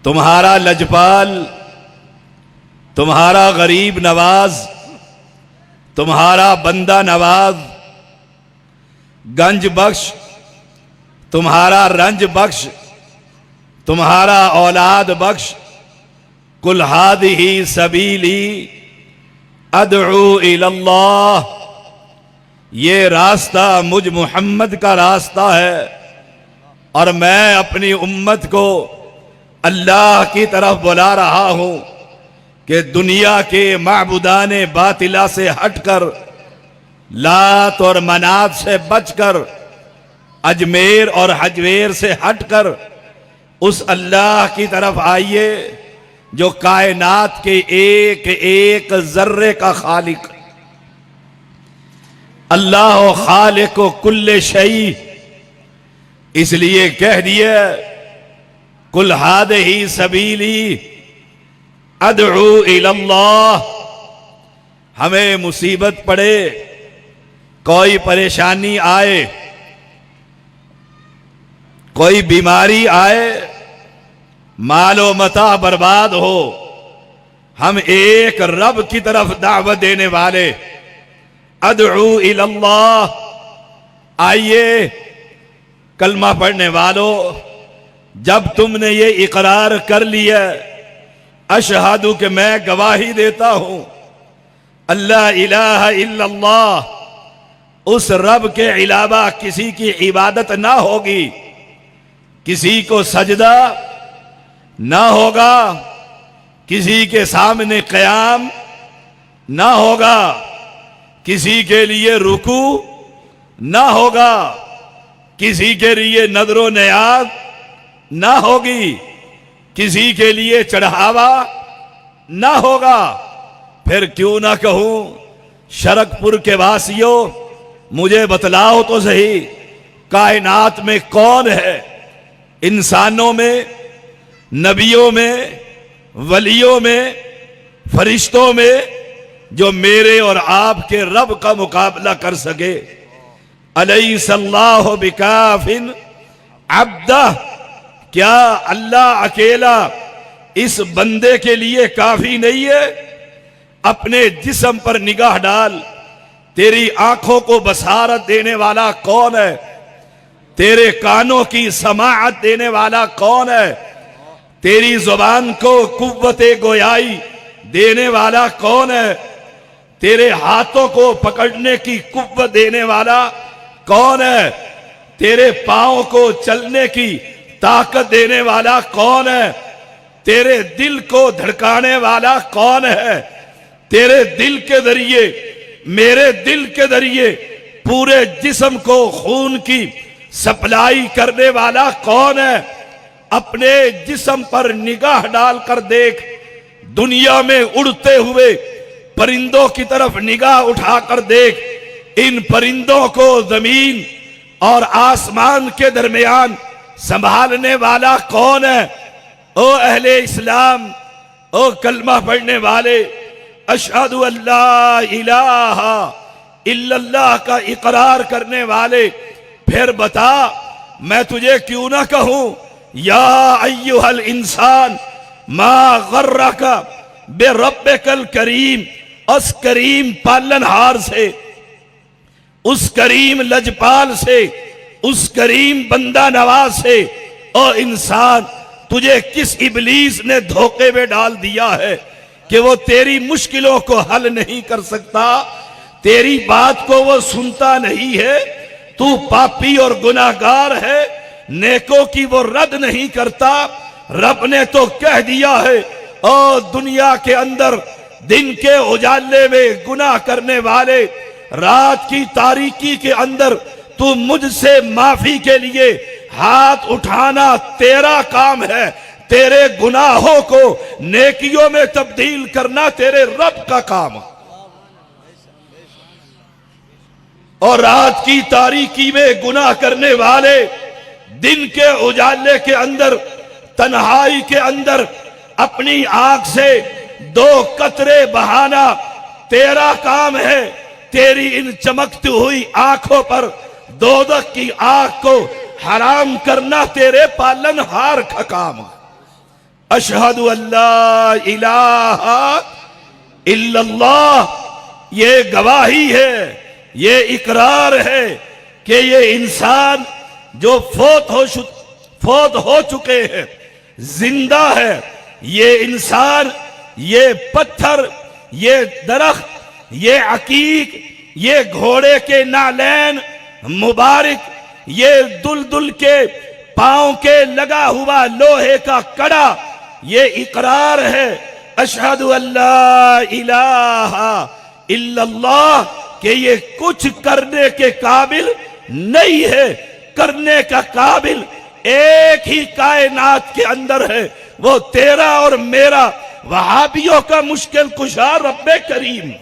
तुम्हारा लजपाल, तुम्हारा गरीब नवाज, तुम्हारा बंदा नवाज, गंज बख्श, तुम्हारा रंज बख्श, तुम्हारा औलाद बख्श। कुल हादिही सबीली अदउ इलल्लाह, ये रास्ता मुझ मोहम्मद का रास्ता है और मैं अपनी उम्मत को अल्लाह की तरफ बुला रहा हूं कि दुनिया के माबूदाने बातिला से हटकर, लात और मनात से बचकर, अजमेर और हजवेर से हटकर उस अल्लाह की तरफ आइए जो कायनात के एक एक जर्रे का खालिक। अल्लाह खालिक कुल्ले शई, इसलिए कह दिया कुल हादिही सबीली अदउ इलल्लाह। हमें मुसीबत पड़े, कोई परेशानी आए, कोई बीमारी आए, मालो मता बर्बाद हो, हम एक रब की तरफ दावत देने वाले अदउ इलल्लाह। आइए कलमा पढ़ने वालों, जब तुमने ये इकरार कर लिया अशहदु कि मैं गवाही देता हूं अल्लाह इलाहा इल्लल्लाह, उस रब के अलावा किसी की इबादत ना होगी, किसी को सजदा ना होगा, किसी के सामने क़याम ना होगा, किसी के लिए रुकू ना होगा, किसी के लिए नजरो नियाज ना होगी, किसी के लिए चढ़ावा ना होगा। फिर क्यों ना कहूं शरकपुर के वासियों, मुझे बतलाओ तो सही, कायनात में कौन है, इंसानों में, नबियों में, वलियों में, फरिश्तों में, जो मेरे और आपके रब का मुकाबला कर सके। अलैहिस्सलाहु बिकाफिन अब्दा, क्या अल्लाह अकेला इस बंदे के लिए काफी नहीं है? अपने जिस्म पर निगाह डाल, तेरी आंखों को बसारत देने वाला कौन है? तेरे कानों की समाअत देने वाला कौन है? तेरी जुबान को कुव्वते गोयाई देने वाला कौन है? तेरे हाथों को पकड़ने की कुव्वत देने वाला कौन है? तेरे पांव को चलने की ताकत देने वाला कौन है? तेरे दिल को धड़काने वाला कौन है? तेरे दिल के जरिए, मेरे दिल के जरिए पूरे जिस्म को खून की सप्लाई करने वाला कौन है? अपने जिस्म पर निगाह डालकर देख, दुनिया में उड़ते हुए परिंदों की तरफ निगाह उठाकर देख, इन परिंदों को जमीन और आसमान के दरमियान संभालने वाला कौन है? ओ अहले इस्लाम, ओ कलमा पढ़ने वाले, अशहदु अल्ला इलाहा इल्लल्लाह का इकरार करने वाले, फिर बता मैं तुझे क्यों ना कहूं या अय्युहल इंसान मा गर्रका बिरब्बिकल करीम, उस करीम पालनहार से, उस करीम लजपाल से, उस करीम बंदा नवाज से। ओ इंसान, तुझे किस इबलीस ने धोखे में डाल दिया है कि वो तेरी मुश्किलों को हल नहीं कर सकता, तेरी बात को वो सुनता नहीं है, तू पापी और गुनाहगार है, नेकों की वो रद्द नहीं करता। रब ने तो कह दिया है, ओ दुनिया के अंदर दिन के उजाले में गुनाह करने वाले, रात की तारीकी के अंदर तू मुझसे माफी के लिए हाथ उठाना तेरा काम है, तेरे गुनाहों को नेकियों में तब्दील करना तेरे रब का काम है। और रात की तारीकी में गुनाह करने वाले, दिन के उजाले के अंदर, तन्हाई के अंदर अपनी आंख से दो कतरे बहाना तेरा काम है। तेरी इन चमकती हुई आंखों पर दोज़ख की आग को हराम करना तेरे पालनहार का काम है। अशहदु अल्ला इलाहा इल्लल्लाह, ये गवाही है, ये इकरार है कि ये इंसान जो फोत हो चुके हैं जिंदा है। ये इंसान, ये पत्थर, ये दरख्त, ये अकीक, ये घोड़े के नालैन मुबारक, ये दुल के पांव के लगा हुआ लोहे का कड़ा, ये इकरार है अशहदु अल्ला इलाहा इल्लल्लाह कि ये कुछ करने के काबिल नहीं है। करने का काबिल एक ही कायनात के अंदर है, वो तेरा और मेरा वहाबियों का मुश्किल कुशा रब्बे करीम।